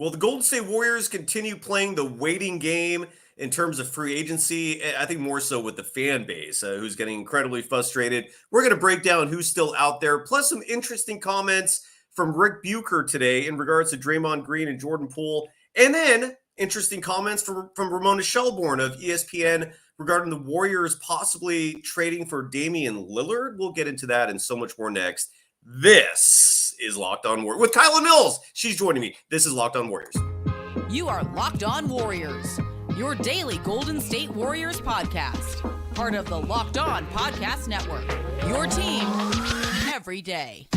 Well, the Golden State Warriors continue playing the waiting game in terms of free agency. I think more so with the fan base, who's getting incredibly frustrated. We're going to break down who's still out there, plus some interesting comments from Rick Bucher today in regards to Draymond Green and Jordan Poole, and then interesting comments from Ramona Shelburne of ESPN regarding the Warriors possibly trading for Damian Lillard. We'll get into that and so much more next. This is Locked On Warriors with Kylen Mills. She's joining me. This is Locked On Warriors. You are Locked On Warriors, your daily Golden State Warriors podcast. Part of the Locked On Podcast Network, your team every day.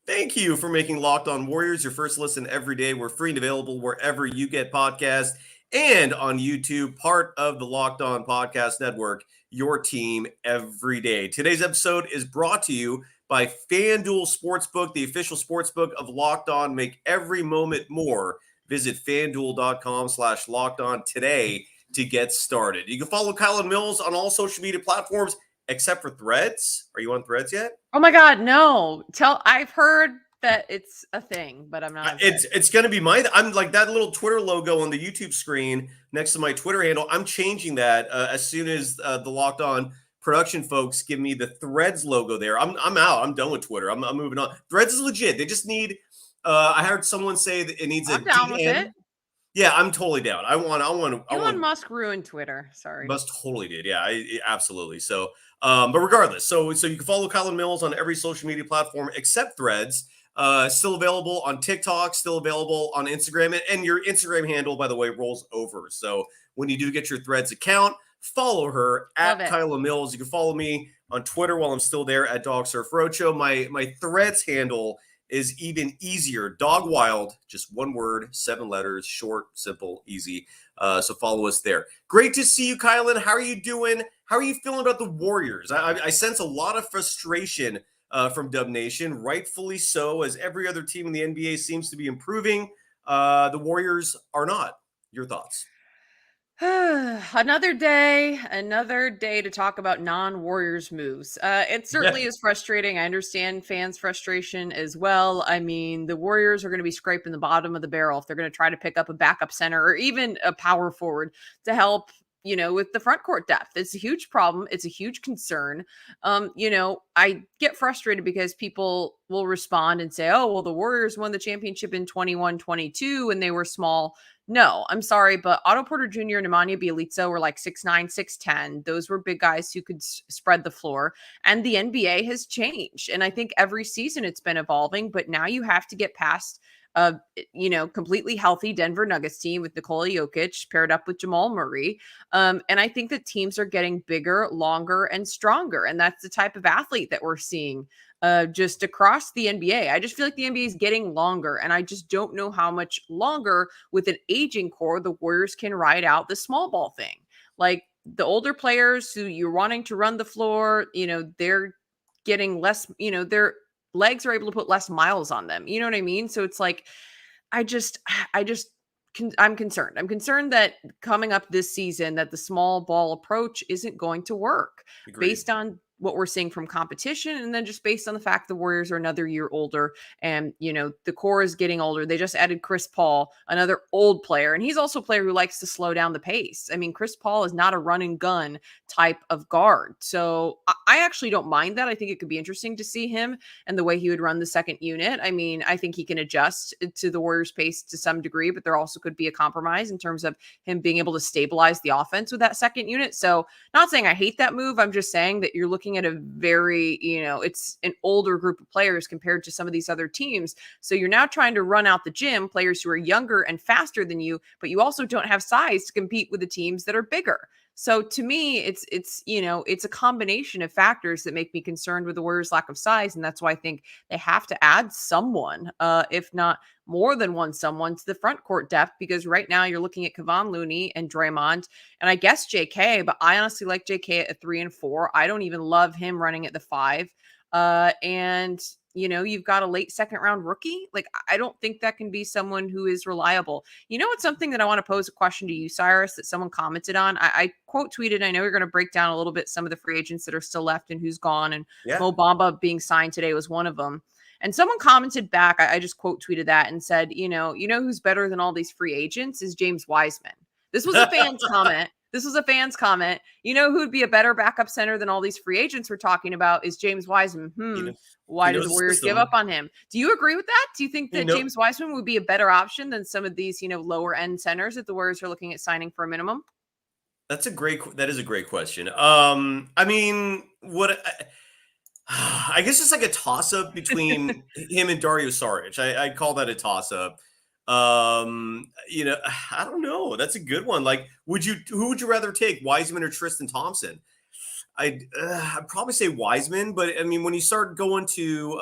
Thank you for making Locked On Warriors your first listen every day. We're free and available wherever you get podcasts and on YouTube, part of the Locked On Podcast Network, your team every day. Today's episode is brought to you by FanDuel Sportsbook, the official sportsbook of Locked On. Make every moment more. Visit FanDuel.com/LockedOn today to get started. You can follow Kylen Mills on all social media platforms except for Threads. Are you on Threads yet? Oh my God, no. I've heard that it's a thing, but I'm not. It's going to be I'm like that little Twitter logo on the YouTube screen next to my Twitter handle. I'm changing that as soon as the Locked On production folks give me the Threads logo there. I'm out. I'm done with Twitter. I'm moving on. Threads is legit. They just need, I heard someone say that it needs I'm down with it. Yeah, I'm totally down. Elon Musk ruined Twitter. Sorry. Musk totally did. Yeah, absolutely. So, but regardless, so you can follow Kylen Mills on every social media platform except Threads. Still available on TikTok, still available on Instagram, and your Instagram handle, by the way, rolls over. So when you do get your Threads account, follow her at Kylen Mills. You can follow me on Twitter while I'm still there at Dog Surf Roadshow. My Threads handle is even easier. Dog Wild, just one word, 7 letters, short, simple, easy. So follow us there. Great to see you, Kylen. How are you doing? How are you feeling about the Warriors? I sense a lot of frustration from Dub Nation, rightfully so, as every other team in the NBA seems to be improving. The Warriors are not. Your thoughts? Another day to talk about non-Warriors moves. It certainly is frustrating. I understand fans' frustration as well. I mean, the Warriors are going to be scraping the bottom of the barrel if they're going to try to pick up a backup center or even a power forward to help, with the front court depth. It's a huge problem. It's a huge concern. I get frustrated because people will respond and say, oh, well, the Warriors won the championship in 21-22 and they were small. No, I'm sorry, but Otto Porter Jr. and Nemanja Bjelica were like 6'9", 6'10". Those were big guys who could spread the floor. And the NBA has changed. And I think every season it's been evolving, but now you have to get past completely healthy Denver Nuggets team with Nikola Jokic paired up with Jamal Murray. And I think that teams are getting bigger, longer, and stronger. And that's the type of athlete that we're seeing just across the NBA. I just feel like the NBA is getting longer, and I just don't know how much longer with an aging core the Warriors can ride out the small ball thing. Like the older players who you're wanting to run the floor, they're getting less, their legs are able to put less miles on them. You know what I mean? So it's like, I'm concerned. I'm concerned that coming up this season that the small ball approach isn't going to work. Agreed. Based on what we're seeing from competition, and then just based on the fact the Warriors are another year older, and the core is getting older. They just added Chris Paul, another old player, and he's also a player who likes to slow down the pace. I mean, Chris Paul is not a run and gun type of guard, so I actually don't mind that. I think it could be interesting to see him and the way he would run the second unit. I mean, I think he can adjust to the Warriors' pace to some degree, but there also could be a compromise in terms of him being able to stabilize the offense with that second unit. So not saying I hate that move. I'm just saying that you're looking at a very, it's an older group of players compared to some of these other teams. So you're now trying to run out the gym players who are younger and faster than you, but you also don't have size to compete with the teams that are bigger. So to me, it's a combination of factors that make me concerned with the Warriors' lack of size. And that's why I think they have to add someone, if not more than one someone, to the front court depth, because right now you're looking at Kevon Looney and Draymond, and I guess JK, but I honestly like JK at 3 and 4. I don't even love him running at the 5. And you've got a late second round rookie. Like, I don't think that can be someone who is reliable. It's something that I want to pose a question to you, Cyrus, that someone commented on. I quote tweeted, I know you're going to break down a little bit some of the free agents that are still left and who's gone. And Mo Bamba being signed today was one of them. And someone commented back, I just quote tweeted that and said, who's better than all these free agents is James Wiseman. This was a fan's comment. This was a fan's comment. Who would be a better backup center than all these free agents we're talking about is James Wiseman. Why did the Warriors give up on him? Do you agree with that? Do you think that James Wiseman would be a better option than some of these, lower end centers that the Warriors are looking at signing for a minimum? That is a great question. I mean, I guess it's like a toss up between him and Dario Saric. I call that a toss up. I don't know. That's a good one. Like, who would you rather take, Wiseman or Tristan Thompson? I'd probably say Wiseman, but I mean, when you start going to,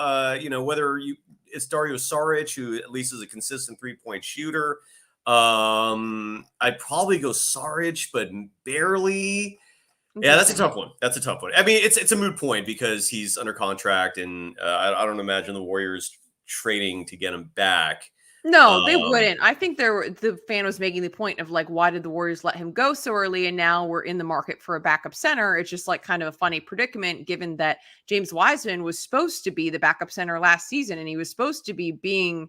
whether it's Dario Saric, who at least is a consistent 3-point shooter, I'd probably go Saric, but barely. Yeah, that's a tough one. I mean, it's a moot point because he's under contract, and I don't imagine the Warriors trading to get him back. No, they wouldn't. I think the fan was making the point of like, why did the Warriors let him go so early? And now we're in the market for a backup center. It's just like kind of a funny predicament given that James Wiseman was supposed to be the backup center last season. And he was supposed to be being,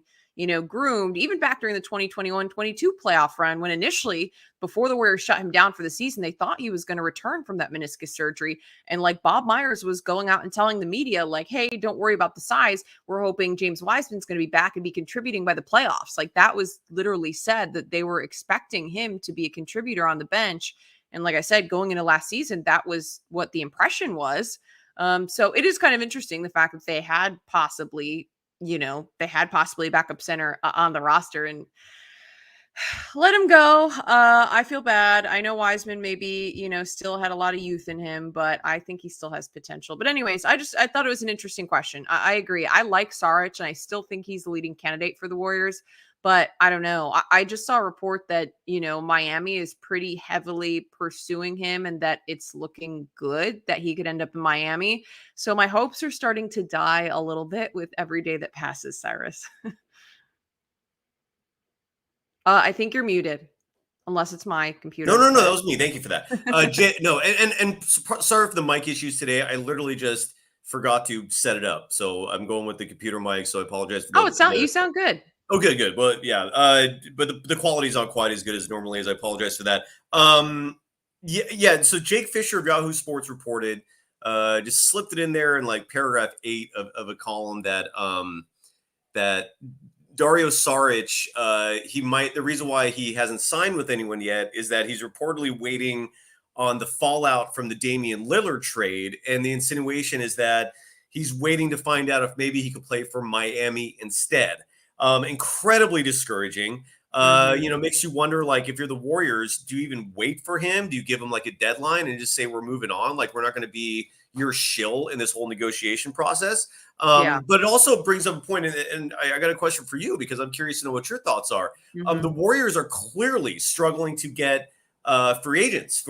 groomed even back during the 2021-22 playoff run when initially before the Warriors shut him down for the season, they thought he was going to return from that meniscus surgery. And like Bob Myers was going out and telling the media like, hey, don't worry about the size. We're hoping James Wiseman's going to be back and be contributing by the playoffs. Like that was literally said that they were expecting him to be a contributor on the bench. And like I said, going into last season, that was what the impression was. So it is kind of interesting the fact that they had possibly a backup center on the roster and let him go. I feel bad. I know Wiseman maybe, still had a lot of youth in him, but I think he still has potential. But anyways, I thought it was an interesting question. I agree. I like Saric and I still think he's the leading candidate for the Warriors, but I don't know. I just saw a report that, Miami is pretty heavily pursuing him and that it's looking good that he could end up in Miami. So my hopes are starting to die a little bit with every day that passes, Cyrus. I think you're muted, unless it's my computer. No, that was me. Thank you for that. And sorry for the mic issues today. I literally just forgot to set it up, so I'm going with the computer mic. So I apologize for you sound good. Okay, good. Well, yeah, but the quality's not quite as good as normally. As I apologize for that. Yeah. So Jake Fisher of Yahoo Sports reported, just slipped it in there in like paragraph 8 of a column that Dario Saric, the reason why he hasn't signed with anyone yet is that he's reportedly waiting on the fallout from the Damian Lillard trade. And the insinuation is that he's waiting to find out if maybe he could play for Miami instead. Incredibly discouraging. Makes you wonder, like, if you're the Warriors, do you even wait for him? Do you give him like a deadline and just say, we're moving on? Like, we're not going to be your shill in this whole negotiation process. But it also brings up a point, and I got a question for you because I'm curious to know what your thoughts are. The Warriors are clearly struggling to get free agents.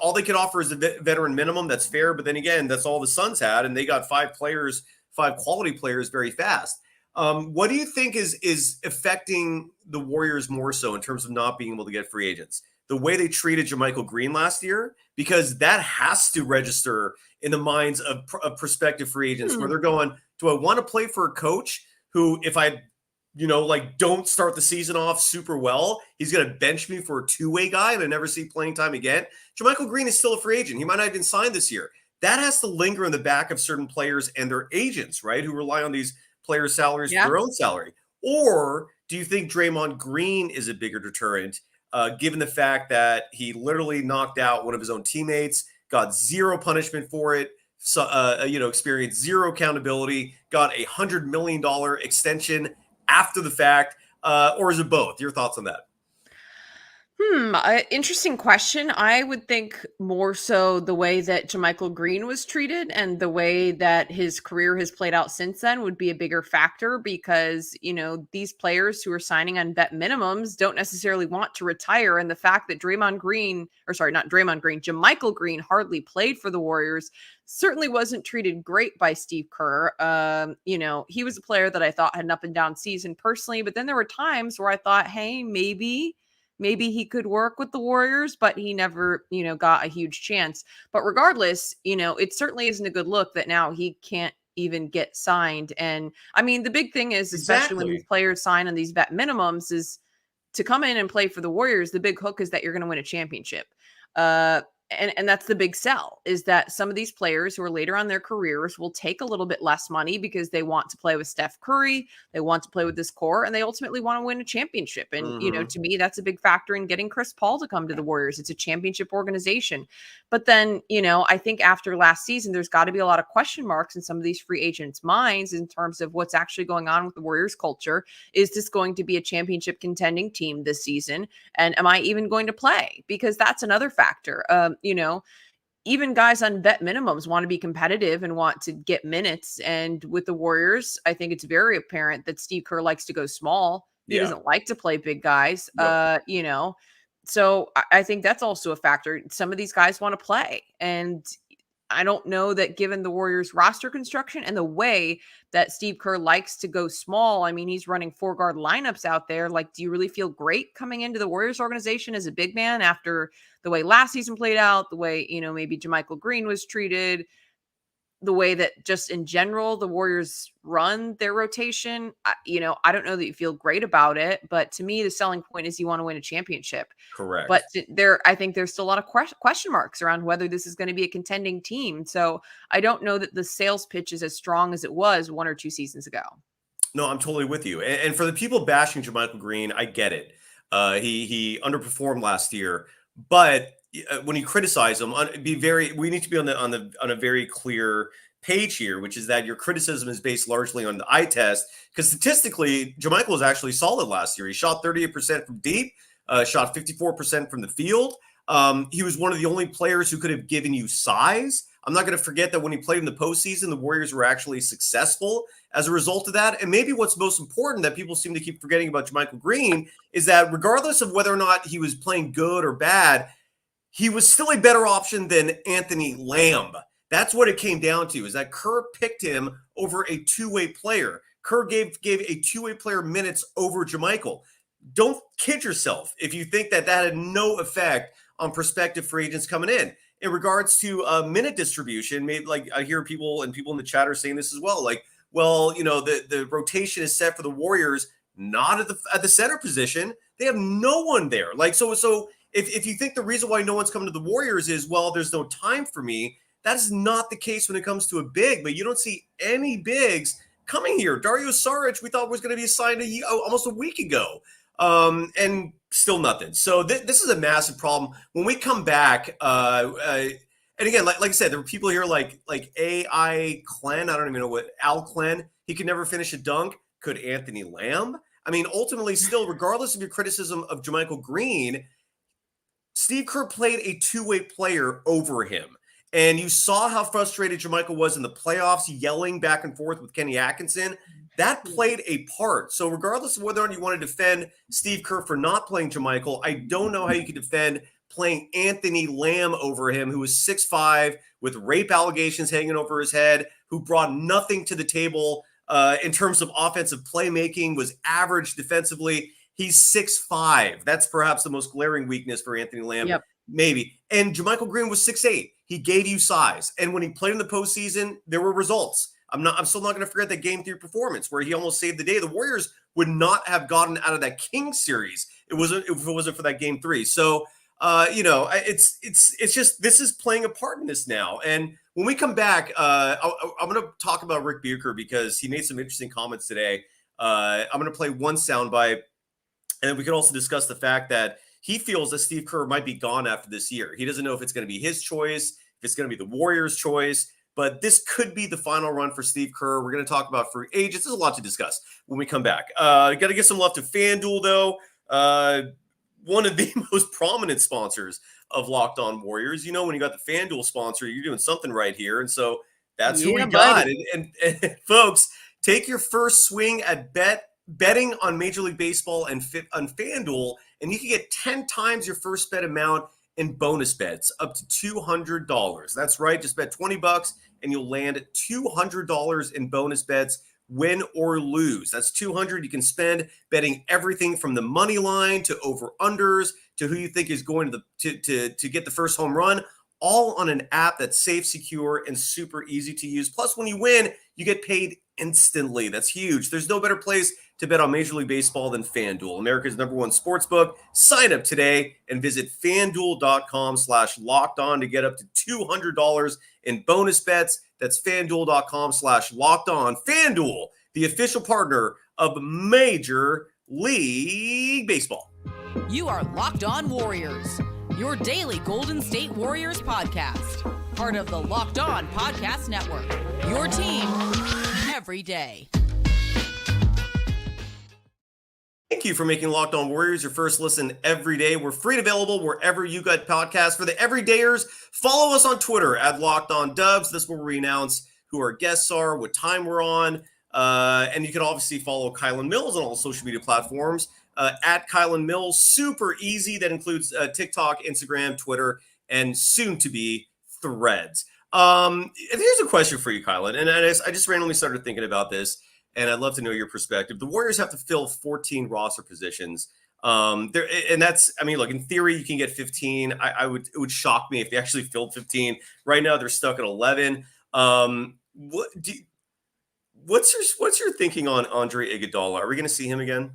All they can offer is a veteran minimum. That's fair. But then again, that's all the Suns had, and they got 5 quality players very fast. What do you think is affecting the Warriors more so in terms of not being able to get free agents? The way they treated JaMychal Green last year, because that has to register in the minds of prospective free agents where they're going, do I want to play for a coach who, if I, don't start the season off super well, he's going to bench me for a two-way guy and I never see playing time again? JaMychal Green is still a free agent. He might not have been signed this year. That has to linger in the back of certain players and their agents, right, who rely on these players' salaries for their own salary. Or do you think Draymond Green is a bigger deterrent, given the fact that he literally knocked out one of his own teammates, got zero punishment for it, experienced zero accountability, got $100 million extension after the fact, or is it both? Your thoughts on that? Interesting question. I would think more so the way that JaMychal Green was treated and the way that his career has played out since then would be a bigger factor because, these players who are signing on vet minimums don't necessarily want to retire. And the fact that JaMychal Green hardly played for the Warriors certainly wasn't treated great by Steve Kerr. He was a player that I thought had an up and down season personally, but then there were times where I thought, hey, maybe he could work with the Warriors, but he never, got a huge chance. But regardless, it certainly isn't a good look that now he can't even get signed. And I mean, the big thing is, especially when these players sign on these vet minimums, is to come in and play for the Warriors. The big hook is that you're going to win a championship. And that's the big sell, is that some of these players who are later on their careers will take a little bit less money because they want to play with Steph Curry, they want to play with this core, and they ultimately want to win a championship. And, to me, that's a big factor in getting Chris Paul to come to the Warriors. It's a championship organization. But then, I think after last season, there's got to be a lot of question marks in some of these free agents' minds in terms of what's actually going on with the Warriors culture. Is this going to be a championship contending team this season? And am I even going to play? Because that's another factor. Even guys on vet minimums want to be competitive and want to get minutes. And with the Warriors, I think it's very apparent that Steve Kerr likes to go small. He doesn't like to play big guys, So I think that's also a factor. Some of these guys want to play. And I don't know that given the Warriors roster construction and the way that Steve Kerr likes to go small, I mean, he's running 4-guard lineups out there. Like, do you really feel great coming into the Warriors organization as a big man after the way last season played out, the way, maybe JaMychal Green was treated, the way that just in general, the Warriors run their rotation? I don't know that you feel great about it, but to me, the selling point is you want to win a championship. Correct. But I think there's still a lot of question marks around whether this is going to be a contending team. So I don't know that the sales pitch is as strong as it was 1 or 2 seasons ago. No, I'm totally with you. And for the people bashing JaMychal Green, I get it. He underperformed last year, but when you criticize him, we need to be on a very clear page here, which is that your criticism is based largely on the eye test. Because statistically, JaMychal was actually solid last year. He shot 38% from deep, shot 54% from the field. He was one of the only players who could have given you size. I'm not going to forget that when he played in the postseason, the Warriors were actually successful as a result of that. And maybe what's most important that people seem to keep forgetting about JaMychal Green is that regardless of whether or not he was playing good or bad, he was still a better option than Anthony Lamb. That's what it came down to, is that Kerr picked him over a two-way player. Kerr gave a two-way player minutes over JaMychal. Don't kid yourself if you think that had no effect on prospective free agents coming in. In regards to minute distribution, maybe like I hear people in the chat are saying this as well. Like, well, the rotation is set for the Warriors, not at the center position. They have no one there. Like, so if you think the reason why no one's coming to the Warriors is, well, there's no time for me, that is not the case when it comes to a big. But you don't see any bigs coming here. Dario Saric, we thought was going to be signed almost a week ago, and still nothing. So this is a massive problem. When we come back, and again, like I said, there were people here like AI Clen. I don't even know what Al Clen. He could never finish a dunk. Could Anthony Lamb? I mean, ultimately, still, regardless of your criticism of JaMychal Green, Steve Kerr played a two-way player over him. And you saw how frustrated JaMychal was in the playoffs, yelling back and forth with Kenny Atkinson. That played a part. So regardless of whether or not you want to defend Steve Kerr for not playing JaMychal, I don't know how you can defend playing Anthony Lamb over him, who was 6'5", with rape allegations hanging over his head, who brought nothing to the table in terms of offensive playmaking, was average defensively. He's 6'5". That's perhaps the most glaring weakness for Anthony Lamb. Yep. Maybe. And JaMychal Green was 6'8". He gave you size. And when he played in the postseason, there were results. I'm still not going to forget that Game 3 performance where he almost saved the day. The Warriors would not have gotten out of that Kings series if it wasn't for that Game 3. So, it's just, this is playing a part in this now. And when we come back, I'm going to talk about Rick Bucher because he made some interesting comments today. I'm going to play one soundbite, and we can also discuss the fact that he feels that Steve Kerr might be gone after this year. He doesn't know if it's going to be his choice, if it's going to be the Warriors' choice, but this could be the final run for Steve Kerr. We're going to talk about free agents. There's a lot to discuss when we come back. Got to get some love to FanDuel, though. one of the most prominent sponsors of Locked On Warriors. You know, when you got the FanDuel sponsor, you're doing something right here. And so that's who we Yeah, got. buddy. And folks, take your first swing at betting on Major League Baseball and on FanDuel, and you can get 10 times your first bet amount in bonus bets up to $200. That's right. Just bet $20 and you'll land $200 in bonus bets, win or lose. That's $200 you can spend betting everything from the money line to over unders to who you think is going to get the first home run, all on an app that's safe, secure, and super easy to use. Plus, when you win, you get paid instantly. That's huge. There's no better place to bet on Major League Baseball than FanDuel, America's #1 sportsbook. Sign up today and visit FanDuel.com/lockedon to get up to $200 in bonus bets. That's FanDuel.com/lockedon. FanDuel, the official partner of Major League Baseball. You are Locked On Warriors, your daily Golden State Warriors podcast. Part of the Locked On Podcast Network, your team every day. Thank you for making Locked On Warriors your first listen every day. We're free and available wherever you got podcasts. For the everydayers, follow us on Twitter at Locked On Dubs. This is where we announce who our guests are, what time we're on. And you can obviously follow Kylen Mills on all social media platforms at Kylen Mills. Super easy. That includes TikTok, Instagram, Twitter, and soon to be Threads. Here's a question for you, Kylen. And I just randomly started thinking about this, and I'd love to know your perspective. The Warriors have to fill 14 roster positions. Look, in theory, you can get 15. It would shock me if they actually filled 15. Right now, they're stuck at 11. What's your thinking on Andre Iguodala? Are we going to see him again?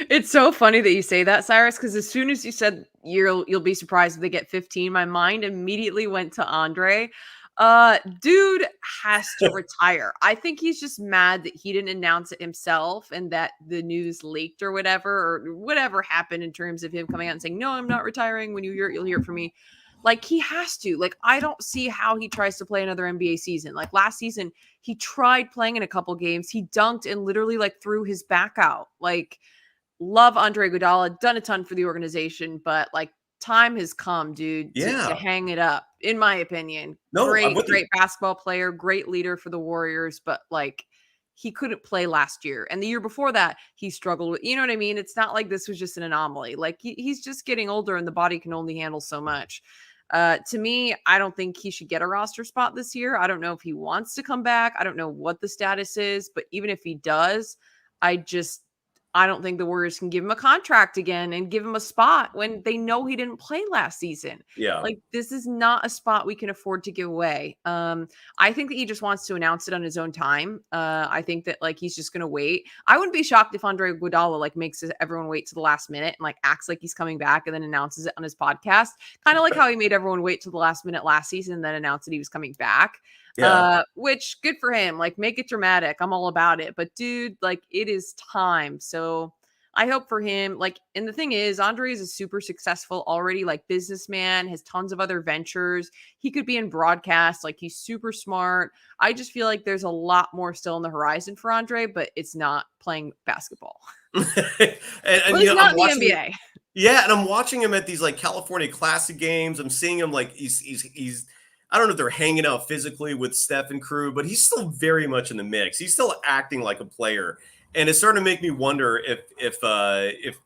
It's so funny that you say that, Cyrus, because as soon as you said you'll be surprised if they get 15, my mind immediately went to Andre. Dude has to retire. I think he's just mad that he didn't announce it himself and that the news leaked or whatever happened in terms of him coming out and saying, "No, I'm not retiring. When you hear it, you'll hear it from me." Like, he has to. Like, I don't see how he tries to play another NBA season. Like, last season, he tried playing in a couple games. He dunked and literally, like, threw his back out. Like, love Andre Iguodala, done a ton for the organization, but, like, time has come, dude, to hang it up, in my opinion. No, great basketball player, great leader for the Warriors, but, like, he couldn't play last year. And the year before that, he struggled with, you know what I mean? It's not like this was just an anomaly. Like, he's just getting older and the body can only handle so much. To me, I don't think he should get a roster spot this year. I don't know if he wants to come back. I don't know what the status is, but even if he does, I don't think the Warriors can give him a contract again and give him a spot when they know he didn't play last season. Yeah. Like, this is not a spot we can afford to give away. I think that he just wants to announce it on his own time. I think that, like, he's just going to wait. I wouldn't be shocked if Andre Iguodala, like, makes everyone wait to the last minute and, like, acts like he's coming back and then announces it on his podcast. Kind of like how he made everyone wait to the last minute last season and then announced that he was coming back. Yeah. Which, good for him. Like, make it dramatic. I'm all about it. But dude, like, it is time. So I hope for him. Like, and the thing is, Andre is a super successful already, like, businessman, has tons of other ventures. He could be in broadcast. Like, he's super smart. I just feel like there's a lot more still on the horizon for Andre, but it's not playing basketball. and he's not in the NBA. Yeah, and I'm watching him at these, like, California Classic games. I'm seeing him, like, he's I don't know if they're hanging out physically with Steph and crew, but he's still very much in the mix. He's still acting like a player. And it's starting to make me wonder if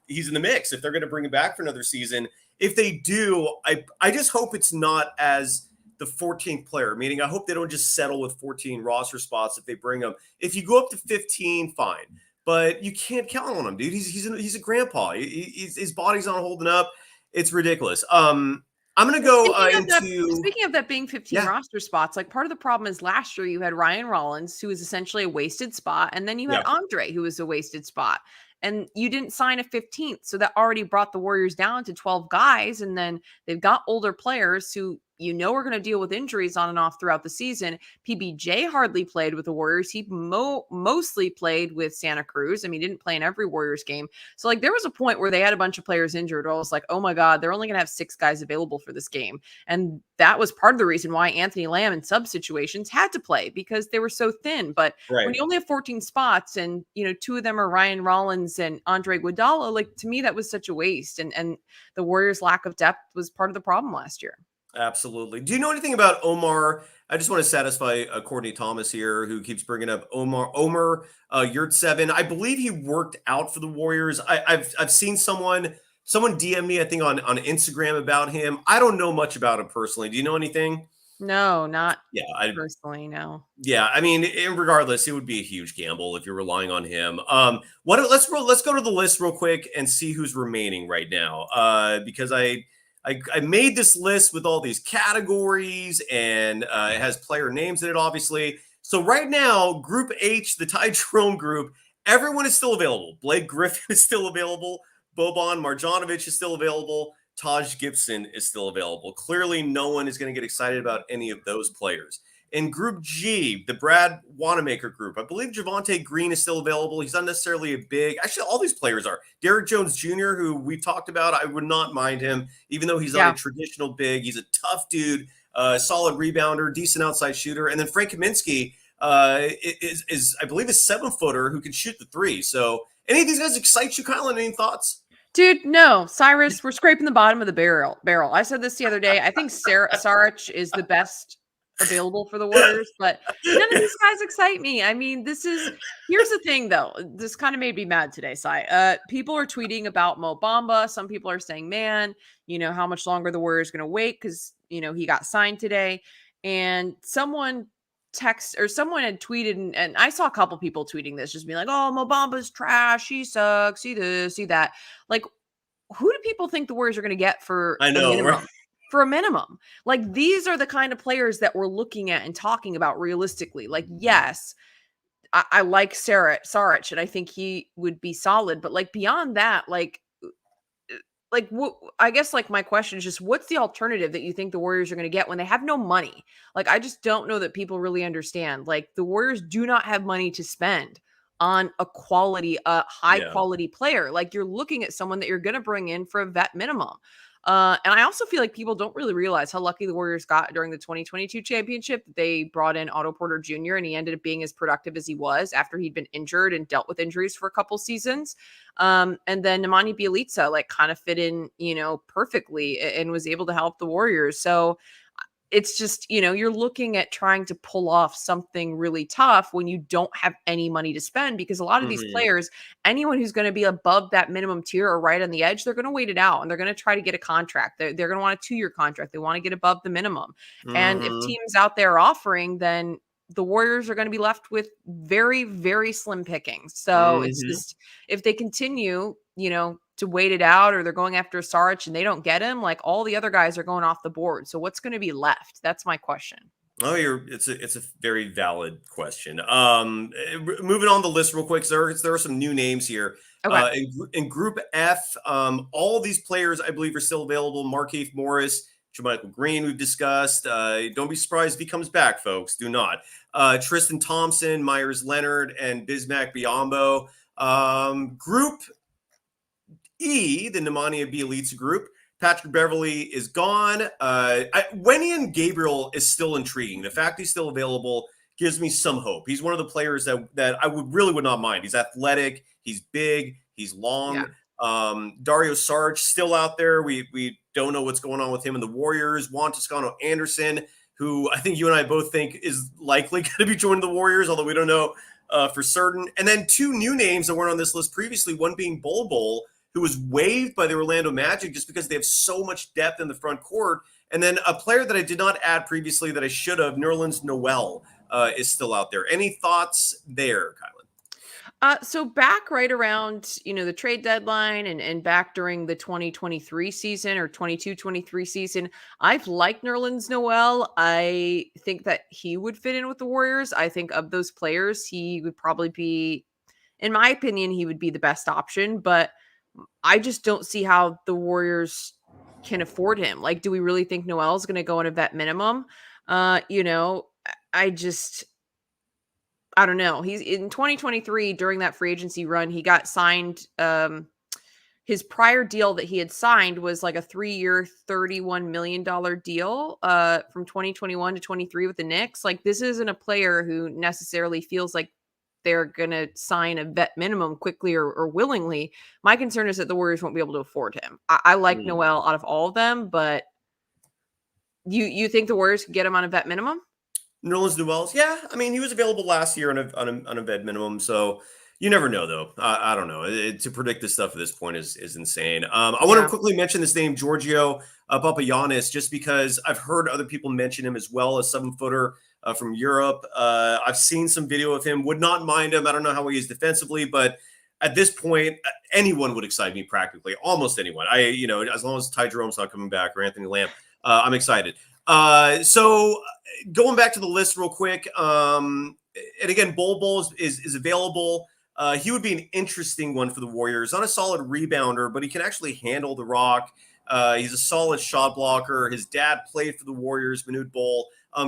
he's in the mix, if they're going to bring him back for another season. If they do, I just hope it's not as the 14th player, meaning I hope they don't just settle with 14 roster spots if they bring him. If you go up to 15, fine. But you can't count on him, dude. He's a grandpa. His body's not holding up. It's ridiculous. I'm going to go Speaking of that being 15 roster spots, like, part of the problem is last year you had Ryan Rollins, who was essentially a wasted spot. And then you had Andre, who was a wasted spot. And you didn't sign a 15th. So that already brought the Warriors down to 12 guys. And then they've got older players who we're going to deal with injuries on and off throughout the season. PBJ hardly played with the Warriors. He mostly played with Santa Cruz. I mean, he didn't play in every Warriors game. So like there was a point where they had a bunch of players injured. I was like, oh my God, they're only going to have 6 guys available for this game. And that was part of the reason why Anthony Lamb in sub situations had to play, because they were so thin. But when you only have 14 spots and, 2 of them are Ryan Rollins and Andre Iguodala, like to me, that was such a waste. And the Warriors' lack of depth was part of the problem last year. Absolutely. Do you know anything about Omar? I just want to satisfy Courtney Thomas here, who keeps bringing up Omer Yurtseven. I believe he worked out for the Warriors. I've seen someone DM me, I think, on Instagram about him. I don't know much about him personally. Do you know anything? No, not personally, no. Yeah, I mean, regardless, it would be a huge gamble if you're relying on him. Let's go to the list real quick and see who's remaining right now. Because I made this list with all these categories, and it has player names in it, obviously. So right now, Group H, the Ty Jerome group, everyone is still available. Blake Griffin is still available. Boban Marjanovic is still available. Taj Gibson is still available. Clearly, no one is going to get excited about any of those players. In Group G, the Brad Wanamaker group, I believe Javonte Green is still available. He's not necessarily a big. Actually, all these players are. Derrick Jones Jr., who we've talked about, I would not mind him, even though he's not a traditional big. He's a tough dude, solid rebounder, decent outside shooter. And then Frank Kaminsky is I believe, a 7-footer who can shoot the 3. So any of these guys excite you, Kylen? Any thoughts? Dude, no. Cyrus, we're scraping the bottom of the barrel. I said this the other day. I think Saric is the best available for the Warriors, but none of these guys excite me. I mean, here's the thing though. This kind of made me mad today, Cy. People are tweeting about Mo Bamba. Some people are saying, man, how much longer the Warriors going to wait because, he got signed today. And someone had tweeted, and I saw a couple people tweeting this, just being like, oh, Mo Bamba's trash. He sucks. See this, see that. Like, who do people think the Warriors are going to get for a minimum? For a minimum? Like, these are the kind of players that we're looking at and talking about realistically. Like, yes, I like Saric, and I think he would be solid. But like beyond that, I guess like my question is just, what's the alternative that you think the Warriors are going to get when they have no money? Like, I just don't know that people really understand. Like, the Warriors do not have money to spend on a high quality player. Like, you're looking at someone that you're going to bring in for a vet minimum. And I also feel like people don't really realize how lucky the Warriors got during the 2022 championship. They brought in Otto Porter Jr. and he ended up being as productive as he was after he'd been injured and dealt with injuries for a couple seasons. And then Nemanja Bjelica kind of fit in, perfectly and was able to help the Warriors. So it's just, you're looking at trying to pull off something really tough when you don't have any money to spend, because a lot of these players, anyone who's going to be above that minimum tier or right on the edge, they're going to wait it out and they're going to try to get a contract. They're going to want a 2-year contract. They want to get above the minimum. And if teams out there are offering, then the Warriors are going to be left with very, very slim pickings. So it's just, if they continue, to wait it out, or they're going after Saric and they don't get him, like all the other guys are going off the board. So what's going to be left? That's my question. Oh, it's a very valid question. Moving on the list real quick, there are some new names here. Okay. In Group F, all these players I believe are still available. Markieff Morris, JaMychal Green, we've discussed. Don't be surprised if he comes back, folks. Do not. Tristan Thompson, Myers Leonard, and Bismack Biyombo. Group E, the Nemanja Bjelica group, Patrick Beverley is gone. Wenyen Gabriel is still intriguing. The fact he's still available gives me some hope. He's one of the players that I would not mind. He's athletic. He's big. He's long. Yeah. Dario Saric still out there. We don't know what's going on with him and the Warriors. Juan Toscano Anderson, who I think you and I both think is likely going to be joining the Warriors, although we don't know for certain. And then 2 new names that weren't on this list previously, one being Bol, who was waived by the Orlando Magic just because they have so much depth in the front court. And then a player that I did not add previously that I should have, Nerlens Noel, is still out there. Any thoughts there, Kylen? So back right around, the trade deadline and back during the 2023 season or 22-23 season, I've liked Nerlens Noel. I think that he would fit in with the Warriors. I think of those players, he would probably be, in my opinion, he would be the best option, but I just don't see how the Warriors can afford him. Like, do we really think Noel's going to go in a vet minimum? You know, I just, I don't know. He's in 2023 during that free agency run, he got signed. His prior deal that he had signed was like a 3-year, $31 million deal from 2021 to 23 with the Knicks. Like, this isn't a player who necessarily feels like they're going to sign a vet minimum quickly or willingly. My concern is that the Warriors won't be able to afford him. I like Noel out of all of them, but you think the Warriors could get him on a vet minimum? Nerlens Noel's, yeah. I mean, he was available last year on a vet minimum, so you never know, though. I don't know. To predict this stuff at this point is insane. I want to quickly mention this name, Giorgio Papagiannis, just because I've heard other people mention him as well, a 7-footer from Europe. I've seen some video of him. Would not mind him. I don't know how he is defensively, but at this point, anyone would excite me practically. Almost anyone. As long as Ty Jerome's not coming back or Anthony Lamb, I'm excited. So going back to the list real quick, and again, Bol is available. He would be an interesting one for the Warriors. Not a solid rebounder, but he can actually handle the rock. He's a solid shot blocker. His dad played for the Warriors, Manute Bol.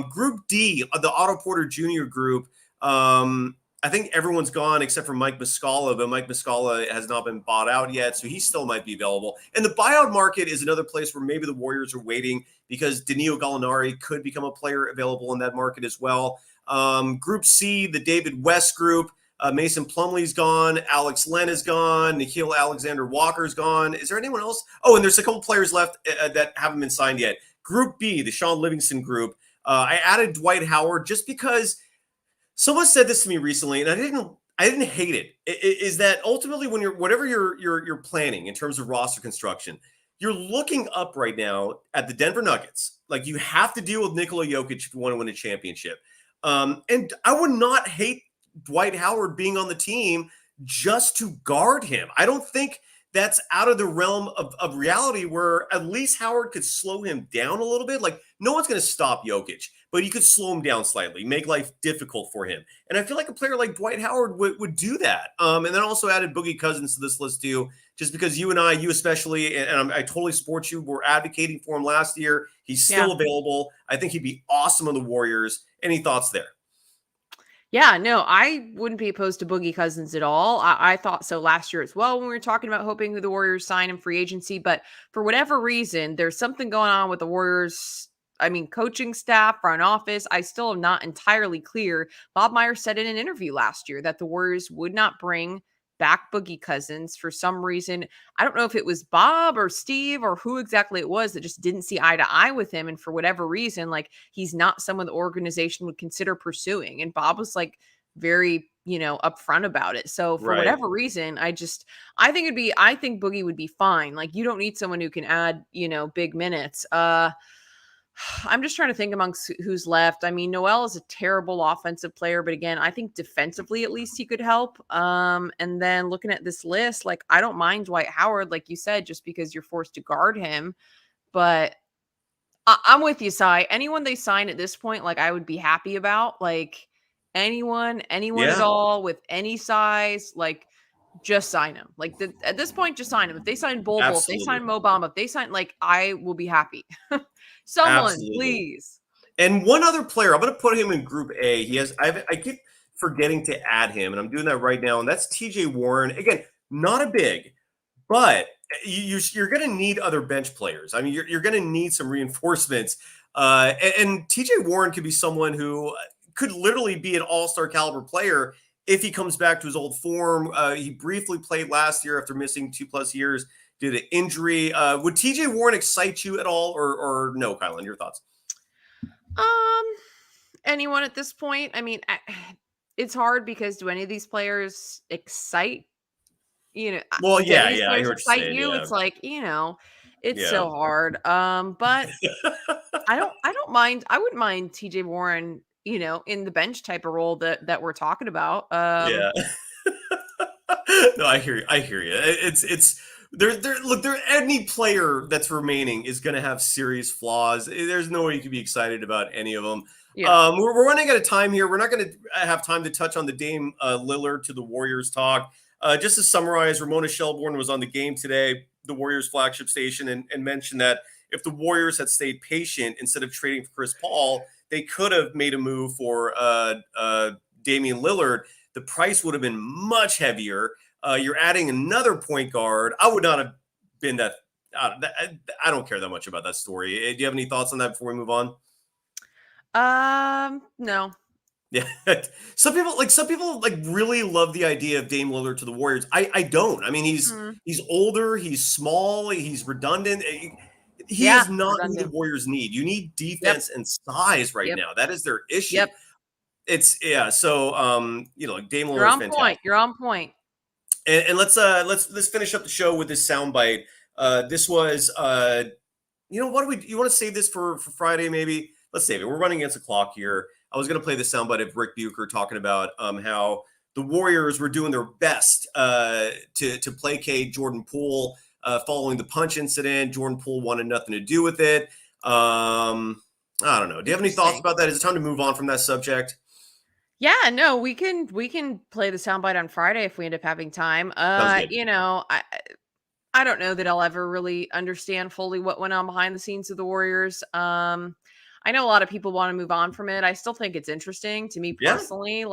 Group D, the Otto Porter Jr. group, I think everyone's gone except for Mike Muscala, but Mike Muscala has not been bought out yet, so he still might be available. And the buyout market is another place where maybe the Warriors are waiting because Danilo Gallinari could become a player available in that market as well. Group C, the David West group, Mason Plumlee's gone, Alex Len is gone, Nickeil Alexander-Walker's gone. Is there anyone else? Oh, and there's a couple players left that haven't been signed yet. Group B, the Sean Livingston group. I added Dwight Howard just because someone said this to me recently, and I didn't hate it. Is that ultimately when you're planning in terms of roster construction, you're looking up right now at the Denver Nuggets. Like, you have to deal with Nikola Jokic if you want to win a championship. And I would not hate Dwight Howard being on the team just to guard him. I don't think that's out of the realm of reality, where at least Howard could slow him down a little bit. Like, no one's going to stop Jokic, but he could slow him down slightly, make life difficult for him. And I feel like a player like Dwight Howard would do that. And then also added Boogie Cousins to this list too, just because you and you especially, and I totally support you, were advocating for him last year. He's still available. I think he'd be awesome on the Warriors. Any thoughts there? Yeah, no, I wouldn't be opposed to Boogie Cousins at all. I thought so last year as well when we were talking about hoping who the Warriors sign in free agency. But for whatever reason, there's something going on with the Warriors. I mean, coaching staff, front office. I still am not entirely clear. Bob Myers said in an interview last year that the Warriors would not bring back Boogie Cousins for some reason. I don't know if it was Bob or Steve or who exactly it was that just didn't see eye to eye with him. And for whatever reason, like, he's not someone the organization would consider pursuing. And Bob was like very, upfront about it. So for whatever reason, I think Boogie would be fine. Like, you don't need someone who can add, big minutes. I'm just trying to think amongst who's left. I mean, Noel is a terrible offensive player, but again, I think defensively, at least he could help. And then looking at this list, like, I don't mind Dwight Howard, like you said, just because you're forced to guard him. But I'm with you, Cy. Anyone they sign at this point, like, I would be happy about. Like, anyone at all with any size, like, just sign him. Like, at this point, just sign him. If they sign Bol, if they sign Mo Bamba, if they sign, like, I will be happy. Someone, please. And one other player, I'm going to put him in Group A. I keep forgetting to add him, and I'm doing that right now. And that's T.J. Warren. Again, not a big, but you're going to need other bench players. I mean, you're going to need some reinforcements. And T.J. Warren could be someone who could literally be an all-star caliber player if he comes back to his old form. He briefly played last year after missing 2+ years due to injury. Would TJ Warren excite you at all, or no, Kylen? Your thoughts? Anyone at this point? I mean, it's hard because do any of these players excite? Well, yeah, I heard you excite you. It's like, it's so hard. But I don't mind. I wouldn't mind TJ Warren, in the bench type of role that we're talking about. No, I hear you. It's any player that's remaining is going to have serious flaws. There's no way you can be excited about any of them. Yeah. We're running out of time here. We're not going to have time to touch on the Dame Lillard to the Warriors talk. Just to summarize, Ramona Shelburne was on the game today. the Warriors flagship station and mentioned that if the Warriors had stayed patient instead of trading for Chris Paul, they could have made a move for Damian Lillard. The price would have been much heavier. You're adding another point guard. I would not have been that. I don't care that much about that story. Do you have any thoughts on that before we move on? No. Yeah, some people really love the idea of Dame Lillard to the Warriors. I don't. I mean, he's older, he's small, he's redundant. He is not who the Warriors need. You need defense and size right now. That is their issue. Yep. It's So Dame Lillard is fantastic. You're on point. And let's finish up the show with this soundbite. This was what do we? You want to save this for Friday? Maybe let's save it. We're running against the clock here. I was going to play the soundbite of Rick Bucher talking about how the Warriors were doing their best to placate Jordan Poole following the punch incident. Jordan Poole wanted nothing to do with it. I don't know. Do you have any thoughts about that? Is it time to move on from that subject? Yeah, no, we can play the soundbite on Friday if we end up having time. I don't know that I'll ever really understand fully what went on behind the scenes of the Warriors. I know a lot of people want to move on from it. I still think it's interesting to me personally.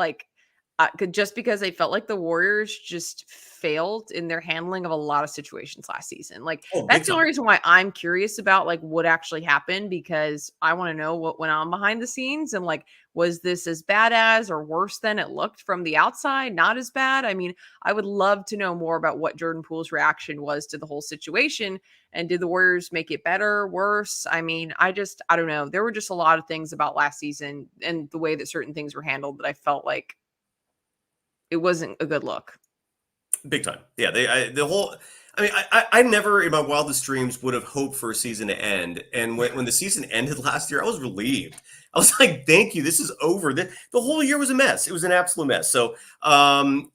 Just because I felt like the Warriors just failed in their handling of a lot of situations last season. That's the only reason why I'm curious about what actually happened, because I want to know what went on behind the scenes and was this as bad as or worse than it looked from the outside? Not as bad. I mean, I would love to know more about what Jordan Poole's reaction was to the whole situation. And did the Warriors make it better, worse? I mean, I don't know. There were just a lot of things about last season and the way that certain things were handled that I felt like it wasn't a good look. Big time. Yeah. I never in my wildest dreams would have hoped for a season to end. And when the season ended last year, I was relieved. I was like, thank you. This is over. The whole year was a mess. It was an absolute mess. So I'm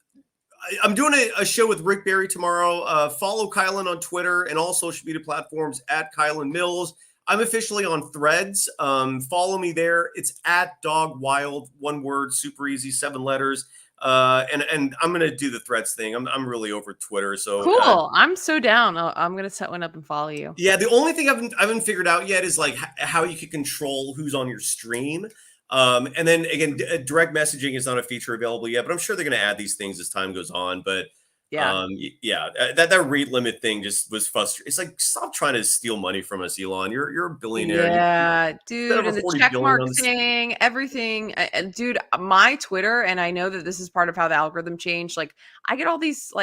doing a show with Rick Barry tomorrow. Follow Kylen on Twitter and all social media platforms at Kylen Mills. I'm officially on Threads. Follow me there. It's at Dog Wild. One word, super easy, 7 letters. And I'm gonna do the Threads thing. I'm really over Twitter. So cool. I'm so down. I'm gonna set one up and follow you. Yeah, the only thing I haven't figured out yet is how you can control who's on your stream. And then again, direct messaging is not a feature available yet, but I'm sure they're gonna add these things as time goes on. But that rate limit thing just was frustrating. It's like, stop trying to steal money from us, Elon. You're a billionaire. Yeah, dude, and the check mark thing, everything. Dude, my Twitter, and I know that this is part of how the algorithm changed. I get all these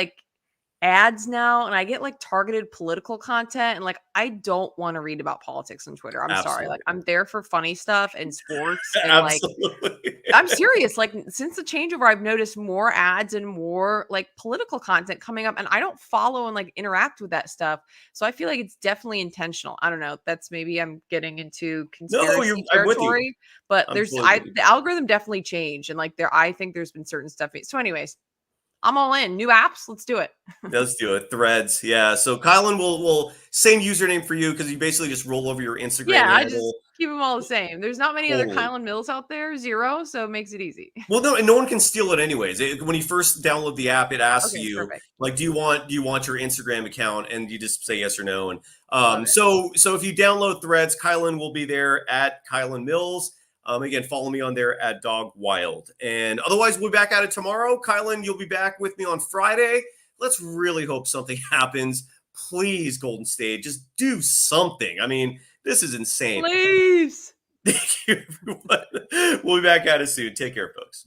ads now, and I get targeted political content, and I don't want to read about politics on Twitter. I'm sorry. I'm there for funny stuff and sports and I'm serious. Since the changeover, I've noticed more ads and more political content coming up, and I don't follow and interact with that stuff. So I feel like it's definitely intentional. I don't know. That's maybe I'm getting into conspiracy territory, but the algorithm definitely changed, and I think there's been certain stuff. So anyways, I'm all in. New apps. Let's do it. Let's do it. Threads. Yeah. So Kylen will same username for you, because you basically just roll over your Instagram. Yeah, I just keep them all the same. There's not many other Kylen Mills out there. 0. So it makes it easy. Well, no, and no one can steal it anyways. When you first download the app, it asks you perfect. do you want your Instagram account, and you just say yes or no. And so if you download Threads, Kylen will be there at Kylen Mills. Again, follow me on there at Dog Wild. And otherwise, we'll be back at it tomorrow. Kylen, you'll be back with me on Friday. Let's really hope something happens. Please, Golden State, just do something. I mean, this is insane. Please. Thank you, everyone. We'll be back at it soon. Take care, folks.